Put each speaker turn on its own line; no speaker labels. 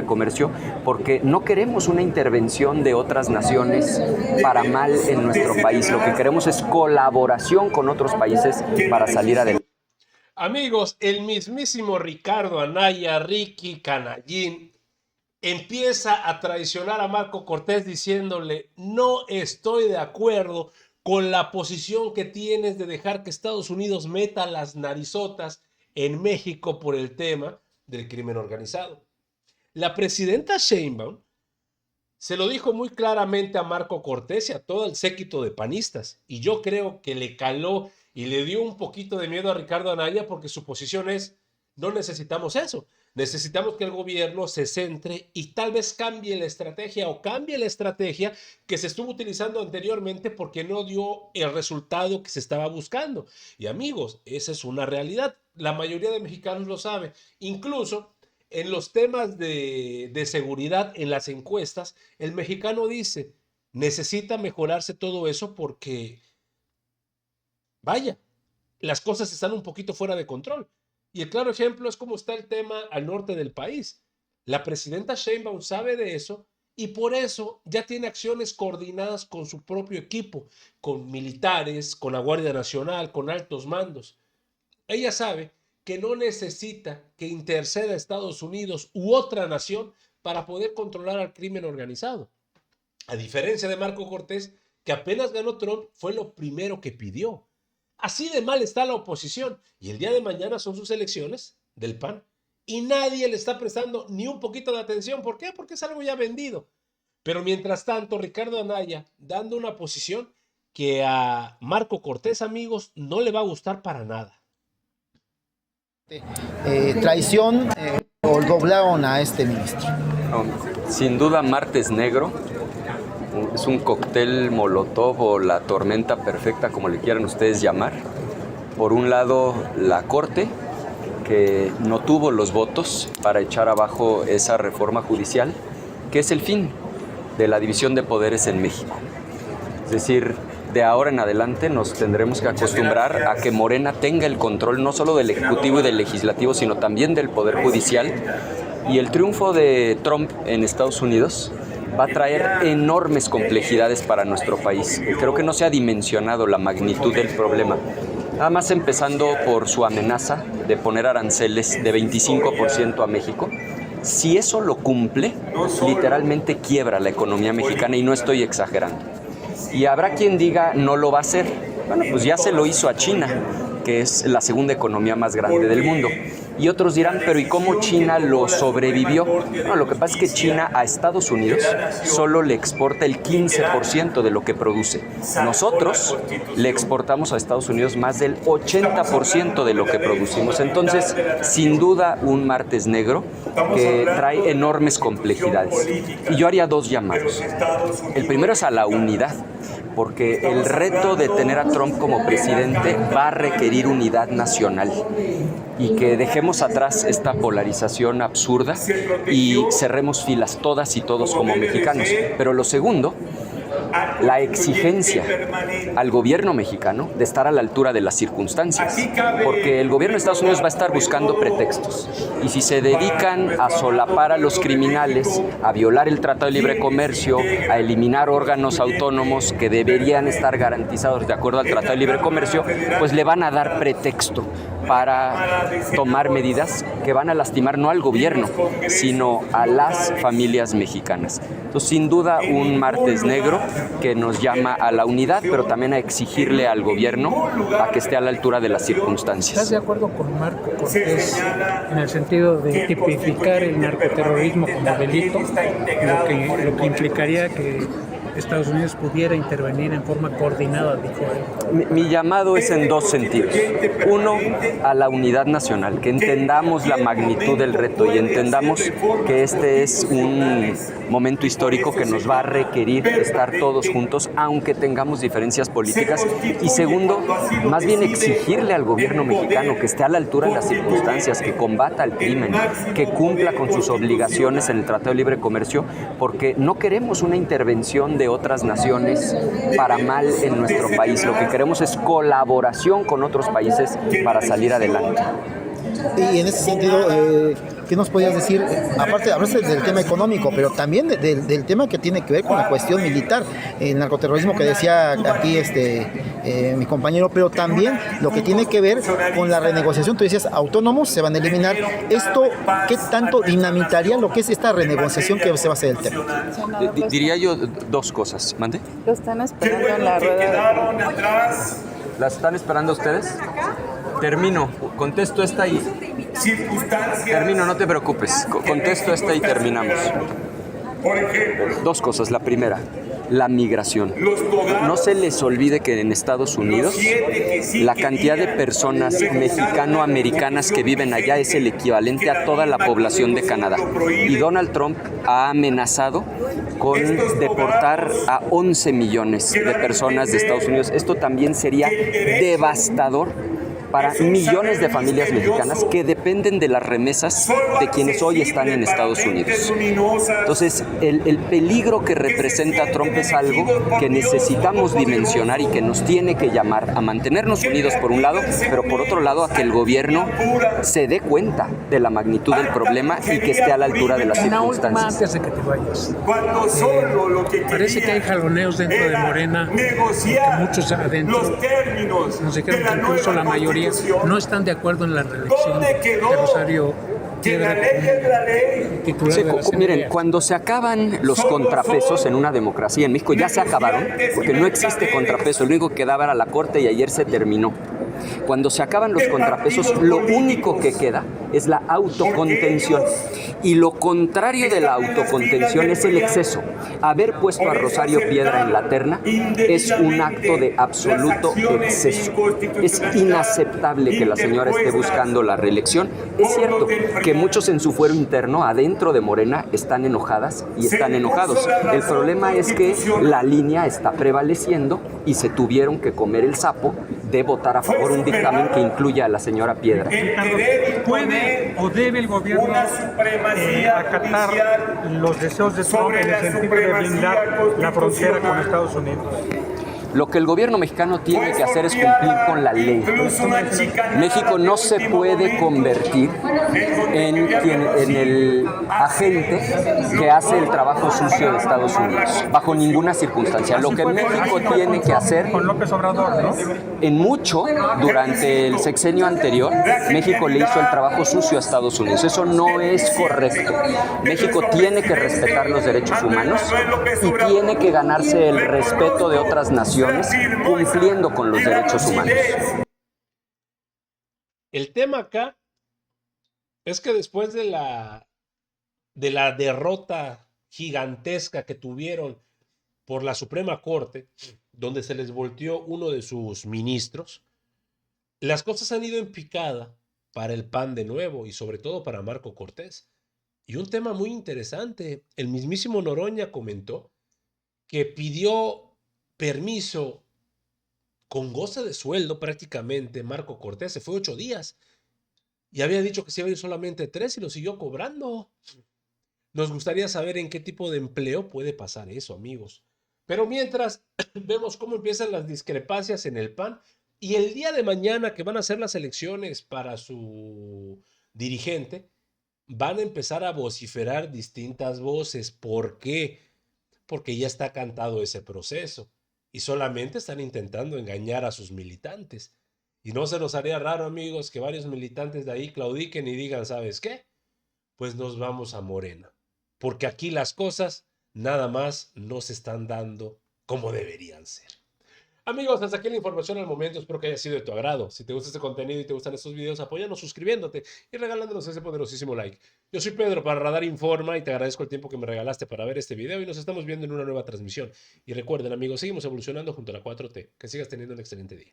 Comercio, porque no queremos una intervención de otras naciones para mal en nuestro país. Lo que queremos es colaboración con otros países para salir adelante.
Amigos, el mismísimo Ricardo Anaya, Ricky Canallín, empieza a traicionar a Marco Cortés diciéndole: no estoy de acuerdo con la posición que tienes de dejar que Estados Unidos meta las narizotas en México por el tema del crimen organizado. La presidenta Sheinbaum se lo dijo muy claramente a Marco Cortés y a todo el séquito de panistas, y yo creo que le caló y le dio un poquito de miedo a Ricardo Anaya, porque su posición es: no necesitamos eso, necesitamos que el gobierno se centre y tal vez cambie la estrategia que se estuvo utilizando anteriormente porque no dio el resultado que se estaba buscando. Y amigos, esa es una realidad, la mayoría de mexicanos lo sabe. Incluso en los temas de seguridad, en las encuestas, el mexicano dice: necesita mejorarse todo eso porque, vaya, las cosas están un poquito fuera de control. Y el claro ejemplo es cómo está el tema al norte del país. La presidenta Sheinbaum sabe de eso y por eso ya tiene acciones coordinadas con su propio equipo, con militares, con la Guardia Nacional, con altos mandos. Ella sabe que no necesita que interceda Estados Unidos u otra nación para poder controlar al crimen organizado. A diferencia de Marco Cortés, que apenas ganó Trump, fue lo primero que pidió. Así de mal está la oposición, y el día de mañana son sus elecciones del PAN y nadie le está prestando ni un poquito de atención. ¿Por qué? Porque es algo ya vendido. Pero mientras tanto, Ricardo Anaya dando una posición que a Marco Cortés, amigos, no le va a gustar para nada.
Traición o doblaron a este ministro.
Sin duda, martes negro. Es un cóctel molotov o la tormenta perfecta, como le quieran ustedes llamar. Por un lado, la Corte, que no tuvo los votos para echar abajo esa reforma judicial, que es el fin de la división de poderes en México. Es decir, de ahora en adelante nos tendremos que acostumbrar a que Morena tenga el control no solo del Ejecutivo y del Legislativo, sino también del Poder Judicial. Y el triunfo de Trump en Estados Unidos va a traer enormes complejidades para nuestro país. Creo que no se ha dimensionado la magnitud del problema. Nada más empezando por su amenaza de poner aranceles de 25% a México. Si eso lo cumple, literalmente quiebra la economía mexicana, y no estoy exagerando. Y habrá quien diga no lo va a hacer. Bueno, pues ya se lo hizo a China, que es la segunda economía más grande del mundo. Y otros dirán, pero ¿y cómo China lo sobrevivió? No, lo que pasa es que China a Estados Unidos solo le exporta el 15% de lo que produce. Nosotros le exportamos a Estados Unidos más del 80% de lo que producimos. Entonces, sin duda, un martes negro que trae enormes complejidades. Y yo haría dos llamados. El primero es a la unidad, porque el reto de tener a Trump como presidente va a requerir unidad nacional y que dejemos atrás esta polarización absurda y cerremos filas todas y todos como mexicanos. Pero lo segundo, la exigencia al gobierno mexicano de estar a la altura de las circunstancias, porque el gobierno de Estados Unidos va a estar buscando pretextos, y si se dedican a solapar a los criminales, a violar el Tratado de Libre Comercio, a eliminar órganos autónomos que deberían estar garantizados de acuerdo al Tratado de Libre Comercio, pues le van a dar pretexto para tomar medidas que van a lastimar no al gobierno, sino a las familias mexicanas. Entonces, sin duda, un martes negro que nos llama a la unidad, pero también a exigirle al gobierno a que esté a la altura de las circunstancias.
¿Estás de acuerdo con Marco Cortés en el sentido de tipificar el narcoterrorismo como delito, lo que implicaría que Estados Unidos pudiera intervenir en forma coordinada, dijo él?
Mi llamado es en dos sentidos. Uno, a la unidad nacional, que entendamos la magnitud del reto y entendamos que este es un momento histórico que nos va a requerir estar todos juntos, aunque tengamos diferencias políticas. Y segundo, más bien exigirle al gobierno mexicano que esté a la altura de las circunstancias, que combata el crimen, que cumpla con sus obligaciones en el Tratado de Libre Comercio, porque no queremos una intervención de otras naciones para mal en nuestro país. Lo que queremos es colaboración con otros países para salir adelante.
Y en ese sentido, ¿qué nos podías decir? Aparte, hablaste del tema económico, pero también del tema que tiene que ver con la cuestión militar, el narcoterrorismo que decía aquí mi compañero, pero también lo que tiene que ver con la renegociación. Tú decías, autónomos se van a eliminar. ¿Esto qué tanto dinamitaría lo que es esta renegociación que se va a hacer el tema?
Diría yo dos cosas. ¿Mande?
Lo están esperando en la rueda.
¿Las están esperando ustedes? Termino, contesto esta y... Termino, no te preocupes. Contesto esta y terminamos. Dos cosas. La primera, la migración. No se les olvide que en Estados Unidos la cantidad de personas mexicano-americanas que viven allá es el equivalente a toda la población de Canadá. Y Donald Trump ha amenazado con deportar a 11 millones de personas de Estados Unidos. Esto también sería devastador para millones de familias mexicanas que dependen de las remesas de quienes hoy están en Estados Unidos. Entonces, el peligro que representa Trump es algo que necesitamos dimensionar y que nos tiene que llamar a mantenernos unidos por un lado, pero por otro lado a que el gobierno se dé cuenta de la magnitud del problema y que esté a la altura de las circunstancias.
Antes de que te vayas, parece que hay jaloneos dentro de Morena, que muchos adentro nos dijeron que incluso la mayoría no están de acuerdo en la reelección de Rosario Piedra como titular de la CNDH.
Miren, cuando se acaban los contrapesos en una democracia, en México ya se acabaron, porque no existe contrapeso, lo único que quedaba era la Corte y ayer se terminó. Cuando se acaban los contrapesos, lo único que queda es la autocontención. Y lo contrario de la autocontención es el exceso. Haber puesto a Rosario Piedra en la terna es un acto de absoluto exceso. Es inaceptable que la señora esté buscando la reelección. Es cierto que muchos en su fuero interno, adentro de Morena, están enojadas y están enojados. El problema es que la línea está prevaleciendo y se tuvieron que comer el sapo de votar a favor un dictamen que incluya a la señora Piedra.
¿Puede o debe el gobierno acatar los deseos de Trump en el sentido de blindar la frontera con Estados Unidos?
Lo que el gobierno mexicano tiene que hacer es cumplir con la ley. México no se puede convertir en el agente que hace el trabajo sucio de Estados Unidos, bajo ninguna circunstancia. Lo que México tiene que hacer,
con López Obrador, ¿no?
en mucho, durante el sexenio anterior, México le hizo el trabajo sucio a Estados Unidos. Eso no es correcto. México tiene que respetar los derechos humanos y tiene que ganarse el respeto de otras naciones cumpliendo con los derechos humanos.
El tema acá es que después de la derrota gigantesca que tuvieron por la Suprema Corte, donde se les volteó uno de sus ministros, las cosas han ido en picada para el PAN de nuevo y sobre todo para Marco Cortés. Y un tema muy interesante, el mismísimo Noroña comentó que pidió permiso con goce de sueldo prácticamente Marco Cortés, se fue 8 días y había dicho que se iba a ir solamente 3 y lo siguió cobrando. Nos gustaría saber en qué tipo de empleo puede pasar eso, amigos. Pero mientras vemos cómo empiezan las discrepancias en el PAN y el día de mañana que van a ser las elecciones para su dirigente, van a empezar a vociferar distintas voces. ¿Por qué? Porque ya está cantado ese proceso. Y solamente están intentando engañar a sus militantes. Y no se nos haría raro, amigos, que varios militantes de ahí claudiquen y digan, ¿sabes qué? Pues nos vamos a Morena. Porque aquí las cosas nada más no se están dando como deberían ser. Amigos, hasta aquí la información al momento. Espero que haya sido de tu agrado. Si te gusta este contenido y te gustan estos videos, apóyanos suscribiéndote y regalándonos ese poderosísimo like. Yo soy Pedro para Radar Informa y te agradezco el tiempo que me regalaste para ver este video y nos estamos viendo en una nueva transmisión. Y recuerden, amigos, seguimos evolucionando junto a la 4T. Que sigas teniendo un excelente día.